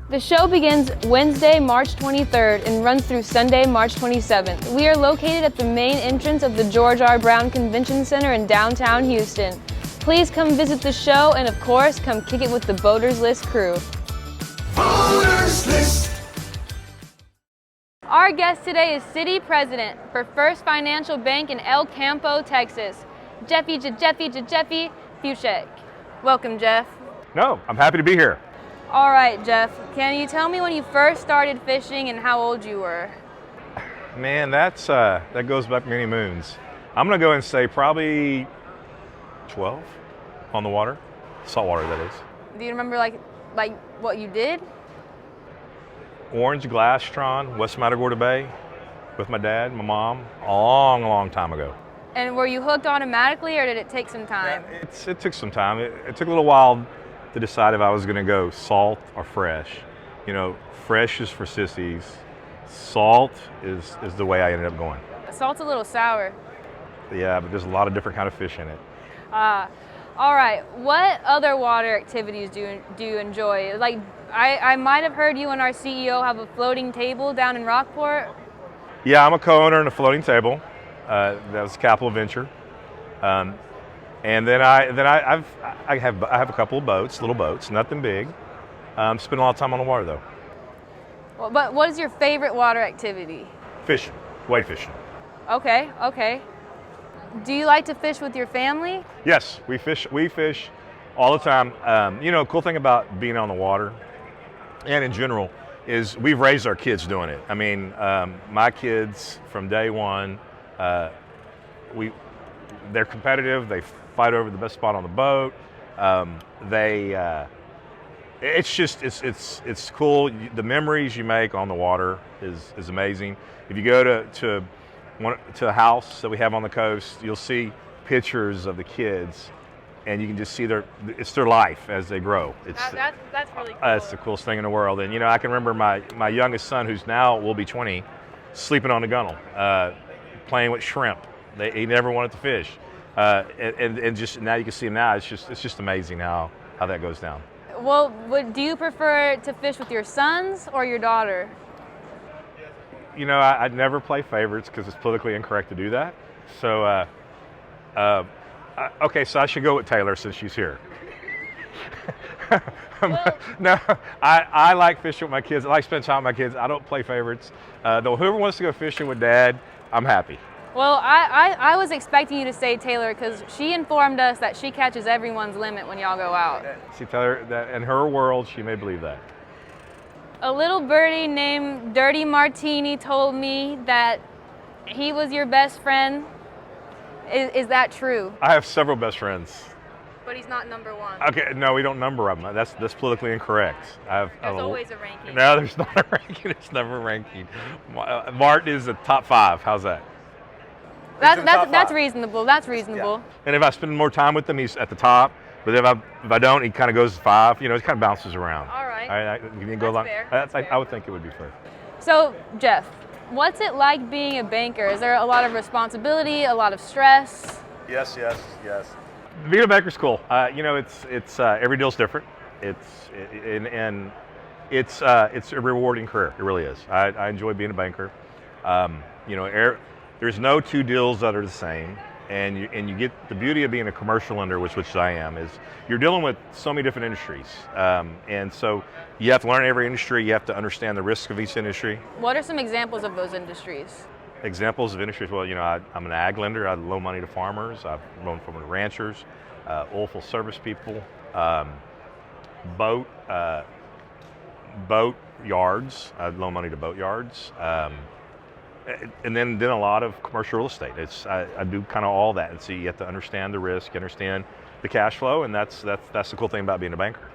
The show begins Wednesday, March 23rd and runs through Sunday, March 27th. We are located at the main entrance of the George R. Brown Convention Center in downtown Houston. Please come visit the show and, of course, come kick it with the Boaters List crew. Boaters List. Our guest today is City President for First Financial Bank in El Campo, Texas, Jeff Fuechec. Welcome, Jeff. No, I'm happy to be here. All right, Jeff, can you tell me when you first started fishing and how old you were? Man, that goes back many moons. I'm gonna go and say probably 12 on the water, saltwater that is. Do you remember like what you did? Orange Glasstron, West Matagorda Bay, with my dad, my mom, a long time ago. And were you hooked automatically, or did it take some time? It took some time. It took a little while to decide if I was going to go salt or fresh. You know, fresh is for sissies. Salt is the way I ended up going. Salt's a little sour. Yeah, but there's a lot of different kind of fish in it. All right. What other water activities do you enjoy? Like, I might have heard you and our CEO have a floating table down in Rockport. Yeah, I'm a co-owner in a floating table. That was a capital venture. And then I have a couple of boats, little boats, nothing big. Spend a lot of time on the water though. Well, but what is your favorite water activity? Fishing, wade fishing. Okay. Do you like to fish with your family? Yes, we fish all the time. You know, cool thing about being on the water, and in general, is we've raised our kids doing it. I mean, my kids from day one, they're competitive. They fight over the best spot on the boat. It's cool. The memories you make on the water is amazing. If you go to a house that we have on the coast, you'll see pictures of the kids, and you can just see it's their life as they grow. That's really cool. That's the coolest thing in the world. And you know, I can remember my youngest son, who's now will be 20, sleeping on the gunnel, playing with shrimp. He never wanted to fish, and just now you can see him now. It's just amazing how that goes down. Well, do you prefer to fish with your sons or your daughter? You know, I'd never play favorites because it's politically incorrect to do that. So, okay, so I should go with Taylor since she's here. No, I like fishing with my kids. I like spending time with my kids. I don't play favorites. Though whoever wants to go fishing with Dad, I'm happy. Well, I was expecting you to say Taylor because she informed us that she catches everyone's limit when y'all go out. See, Taylor, that in her world, she may believe that. A little birdie named Dirty Martini told me that he was your best friend. Is that true? I have several best friends. But he's not number one. Okay, no, we don't number them. That's politically incorrect. There's always a ranking. No, there's not a ranking. There's never a ranking. Martin is the top 5. How's that? That's reasonable. That's reasonable. Yeah. And if I spend more time with him, he's at the top. But if I don't, he kind of goes to 5. You know, it kind of bounces around. All right. That's fair. I would think it would be fair. So, Jeff, what's it like being a banker? Is there a lot of responsibility, a lot of stress? Yes. Being a banker's cool. You know, it's every deal's different. It's a rewarding career. It really is. I enjoy being a banker. You know, there's no two deals that are the same, and you get the beauty of being a commercial lender, which I am, is you're dealing with so many different industries, and so you have to learn every industry. You have to understand the risk of each industry. What are some examples of those industries? Examples of industries. Well, you know, I'm an ag lender. I loan money to farmers. I've loaned money to ranchers, oilfield service people, boat yards. I loan money to boat yards. And then a lot of commercial real estate. I do kind of all that, and so you have to understand the risk, understand the cash flow, and that's the cool thing about being a banker.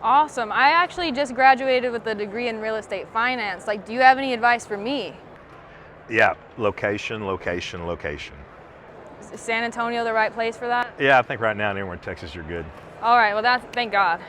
Awesome. I actually just graduated with a degree in real estate finance. Like, do you have any advice for me? Yeah, location. Is San Antonio the right place for that? Yeah, I think right now anywhere in Texas you're good. All right. Well, thank God.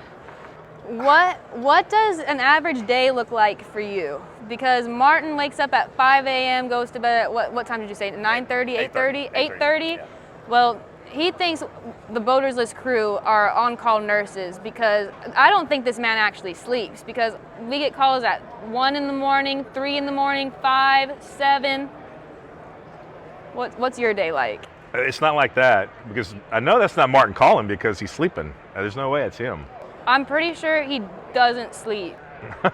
What does an average day look like for you? Because Martin wakes up at 5 a.m., goes to bed at what time did you say? 9:30, 8:30? 8:30? Yeah. Well, He thinks the Boaters List crew are on-call nurses because I don't think this man actually sleeps, because we get calls at 1 in the morning, 3 in the morning, 5, 7. What's your day like? It's not like that, because I know that's not Martin calling because he's sleeping. There's no way it's him. I'm pretty sure he doesn't sleep.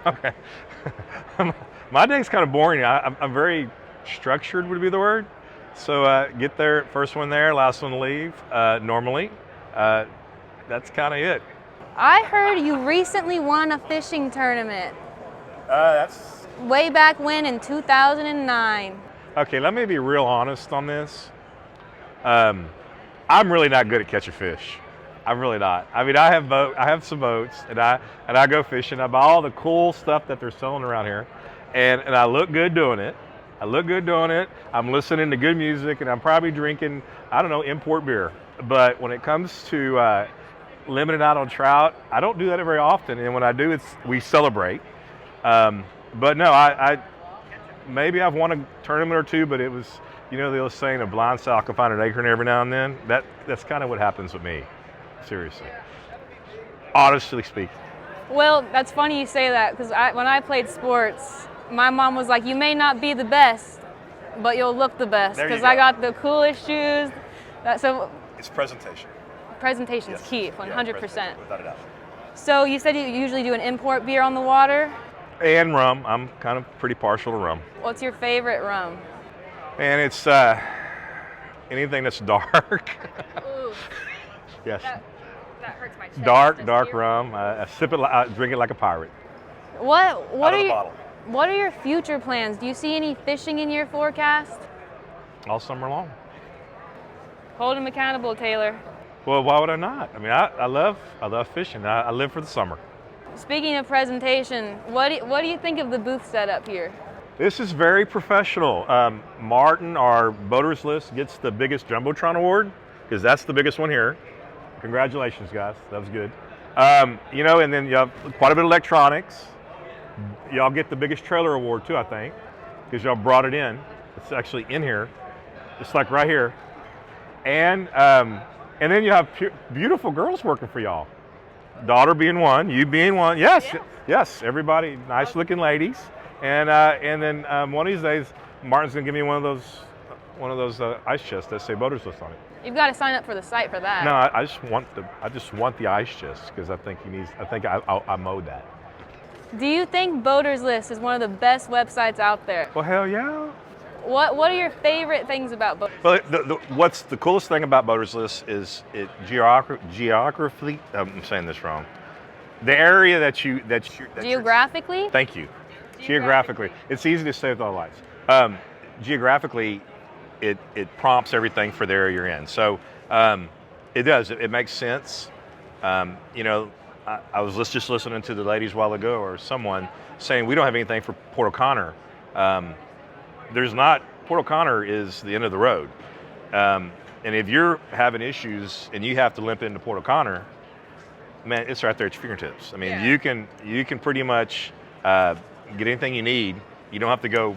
Okay. My day's kind of boring. I'm very structured, would be the word. So get there, first one there, last one to leave, normally. That's kind of it. I heard you recently won a fishing tournament. That's... Way back when, in 2009. Okay, let me be real honest on this. I'm really not good at catching fish. I'm really not. I mean, I have some boats, and I go fishing. I buy all the cool stuff that they're selling around here, and I look good doing it. I'm listening to good music, and I'm probably drinking, I don't know, import beer. But when it comes to limiting out on trout, I don't do that very often. And when I do, we celebrate. But no, I maybe I've won a tournament or two, but it was, you know, the old saying, a blind sow can find an acorn every now and then. That's kind of what happens with me, seriously. Honestly speaking. Well, that's funny you say that, because when I played sports, my mom was like, you may not be the best, but you'll look the best, because I got the coolest shoes. So It's presentation. presentation's Yes. key, 100%. Without a doubt. So you said you usually do an import beer on the water. And rum. I'm kind of pretty partial to rum. What's your favorite rum? And it's anything that's dark. Ooh, Yes. that hurts my chest. Dark rum. I sip it. I drink it like a pirate. What Out are of the your bottle. What are your future plans? Do you see any fishing in your forecast? All summer long. Hold him accountable, Taylor. Well, why would I not? I mean, I love fishing. I live for the summer. Speaking of presentation, what do you think of the booth setup here? This is very professional. Martin, our Boaters List, gets the biggest Jumbotron award, because that's the biggest one here. Congratulations, guys. That was good. You know, and then you have quite a bit of electronics. Y'all get the biggest trailer award too, I think, because y'all brought it in. It's actually in here. It's like right here. And then you have beautiful girls working for y'all. Daughter being one, you being one. Yes, everybody, nice looking ladies. And then one of these days, Martin's gonna give me one of those ice chests that say Boaters List on it. You've got to sign up for the site for that. No, I just want the ice chest, because I think I mowed that. Do you think Boaters List is one of the best websites out there? Well, hell yeah. What are your favorite things about Boaters? Well, what's the coolest thing about Boaters List is it geographically. I'm saying this wrong. The area that you Geographically? Thank you. Geographically, it's easy to say with all the lights. Geographically, it prompts everything for the area you're in. So it does. It makes sense. You know, I was just listening to the ladies a while ago, or someone saying we don't have anything for Port O'Connor. There's not. Port O'Connor is the end of the road. And if you're having issues and you have to limp into Port O'Connor, man, it's right there at your fingertips. I mean, you can pretty much get anything you need. You don't have to go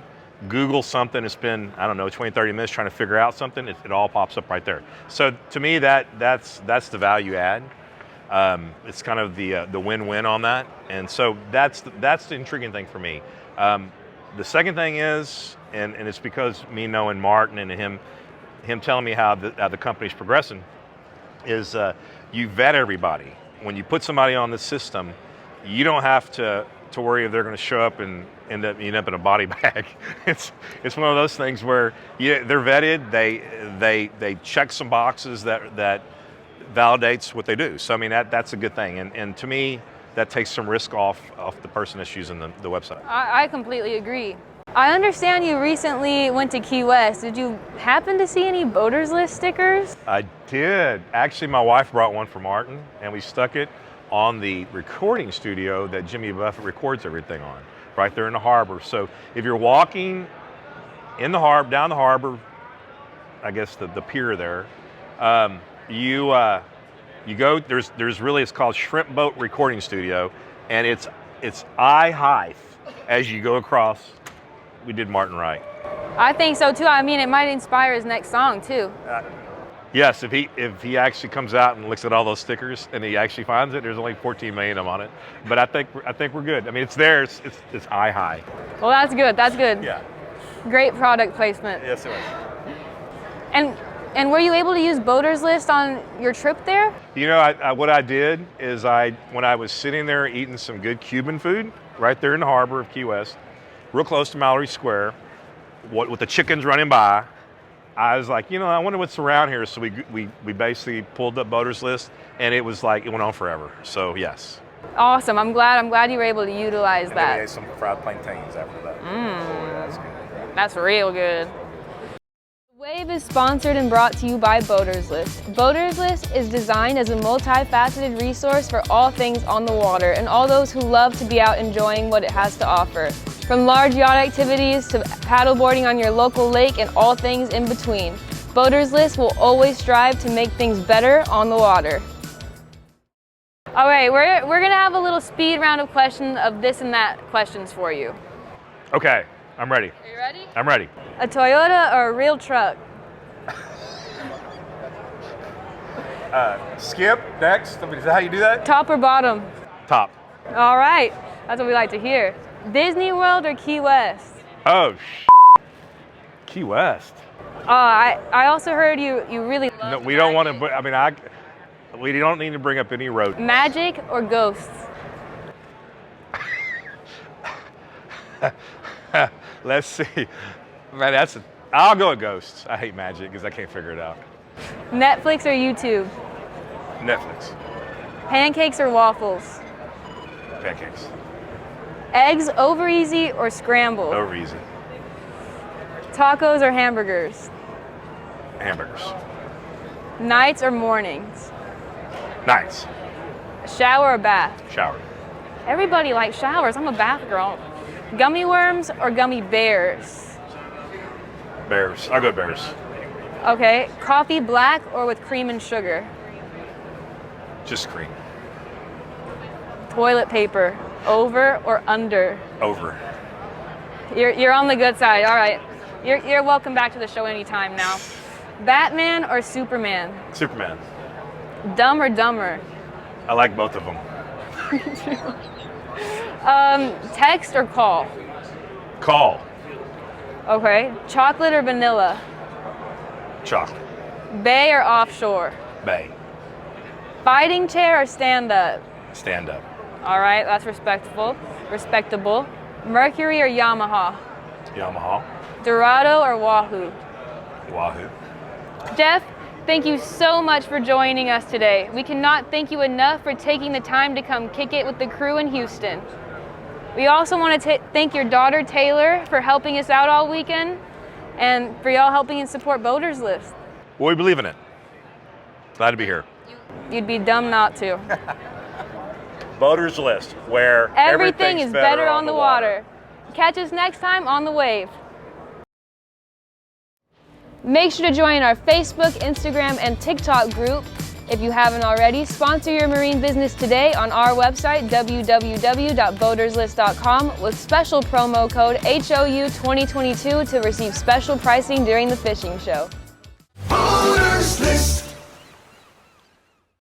Google something and spend, I don't know, 20, 30 minutes trying to figure out something. It all pops up right there. So to me, that's the value add. It's kind of the win-win on that. And so that's the intriguing thing for me. The second thing is, and it's because me knowing Martin and him telling me how the company's progressing, is you vet everybody. When you put somebody on the system, you don't have to worry if they're going to show up and end up in a body bag. It's one of those things where they're vetted. They check some boxes that validates what they do. So I mean that's a good thing. And to me, that takes some risk off the person that's using the website. I completely agree. I understand you recently went to Key West. Did you happen to see any Boaters List stickers? I did. Actually, my wife brought one for Martin, and we stuck it on the recording studio that Jimmy Buffett records everything on, right there in the harbor. So if you're walking in the harbor, down the harbor, I guess the pier there, you go. There's really, it's called Shrimp Boat Recording Studio, and it's eye height as you go across. We did Martin right. I think so too. I mean, it might inspire his next song too. Yes, if he actually comes out and looks at all those stickers and he actually finds it, there's only 14 million of them on it. But I think we're good. I mean, it's there. It's eye high. Well, that's good. That's good. Yeah. Great product placement. Yes, it was. And were you able to use Boaters List on your trip there? You know, what I did is when I was sitting there eating some good Cuban food right there in the harbor of Key West, real close to Mallory Square, with the chickens running by, I was like, you know, I wonder what's around here. So we basically pulled up Boaters List, and it was like, it went on forever. So yes. Awesome. I'm glad you were able to utilize And that. then we ate some fried plantains after that. Oh, yeah, that's good. That's real good. Wave is sponsored and brought to you by Boaters List. Boaters List is designed as a multifaceted resource for all things on the water and all those who love to be out enjoying what it has to offer. From large yacht activities to paddleboarding on your local lake and all things in between, Boaters List will always strive to make things better on the water. All right, we're gonna have a little speed round of questions of this and that questions for you. Okay, I'm ready. Are you ready? I'm ready. A Toyota or a real truck? Skip, next. Is that how you do that? Top or bottom? Top. All right, that's what we like to hear. Disney World or Key West? Oh, Key West. I also heard you really love No, we don't want to. I mean, we don't need to bring up any road. Magic or ghosts? Let's see. Man, I'll go with ghosts. I hate magic because I can't figure it out. Netflix or YouTube? Netflix. Pancakes or waffles? Pancakes. Eggs over easy or scrambled? Over easy. Tacos or hamburgers? Hamburgers. Nights or mornings? Nights. Shower or bath? Shower. Everybody likes showers. I'm a bath girl. Gummy worms or gummy bears? Bears. I'll go bears. Okay. Coffee black or with cream and sugar? Just cream. Toilet paper, over or under? Over. You're on the good side. All right. You're welcome back to the show anytime now. Batman or Superman? Superman. Dumb or Dumber? I like both of them. Text or call? Call. Okay. Chocolate or vanilla? Chocolate. Bay or offshore? Bay. Fighting chair or stand up? Stand up. All right, that's respectable. Mercury or Yamaha? Yamaha. Dorado or Wahoo? Wahoo. Jeff, thank you so much for joining us today. We cannot thank you enough for taking the time to come kick it with the crew in Houston. We also want to thank your daughter, Taylor, for helping us out all weekend and for y'all helping and support Boaters List. Well, we believe in it. Glad to be here. You'd be dumb not to. Boaters List, where Everything is better on the water. Catch us next time on The Wave. Make sure to join our Facebook, Instagram, and TikTok group. If you haven't already, sponsor your marine business today on our website, www.boaterslist.com, with special promo code HOU2022 to receive special pricing during the fishing show. Boaters List.